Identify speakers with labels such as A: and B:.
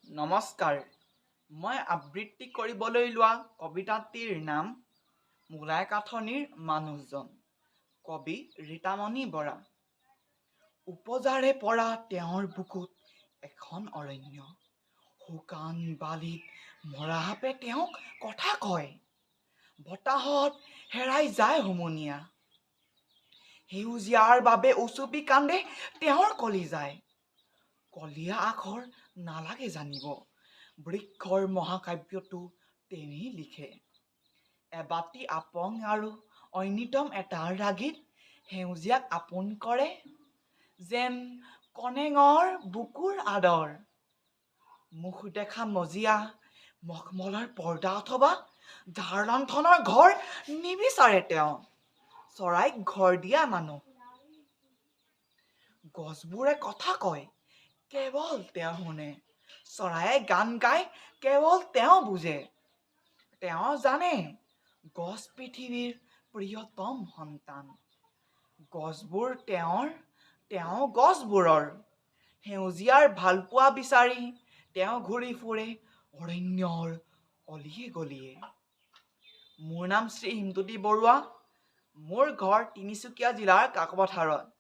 A: নমস্কাৰ, মই আবৃত্তি কৰিবলৈ লোৱা কবিতাটিৰ নাম মূলাইকাথনিৰ মানুহজন। কবি ৰীতামণি বৰা। উপজাৰে পৰা তেওঁৰ বুকুত এখন অৰণ্য, শুকান বালিত মৰা সাপে তেওঁক কথা কয়, বতাহত হেৰাই যায় হুমুনিয়া। সেউজীয়াৰ বাবে উচুপি কান্দে তেওঁৰ কলিজাই। কলীয়া আখৰ নালাগে জানিব, বৃক্ষৰ মহাকাব্যটো তেৱেঁই লিখে। এবাটি আপং আৰু ঐনিতম এটাৰ ৰাগিত সেউজীয়াক আপোন কৰে, যেন কনেঙৰ বুকুৰ আদৰ। মুখ দেখা মজিয়া, মখমলৰ পৰ্দা অথবা ধাৰ লণ্ঠনৰ ঘৰ নিবিচাৰে তেওঁ, চৰাইক ঘৰ দিয়া মানুহ। গছবোৰে কথা কয়, কেৱল তেওঁ শুনে, চৰায়ে গান গায়, কেৱল তেওঁ বুজে। তেওঁ জানে, গছ পৃথিৱীৰ প্ৰিয়তম সন্তান। গছবোৰ তেওঁৰ, তেওঁ গছবোৰৰ। সেউজীয়াৰ ভালপোৱা বিচাৰি তেওঁ ঘূৰি ফুৰে অৰণ্যৰ অলিয়ে গলিয়ে। মোৰ নাম শ্ৰী হিমজ্যোতি বৰুৱা। মোৰ ঘৰ তিনিচুকীয়া জিলাৰ কাকপথাৰত।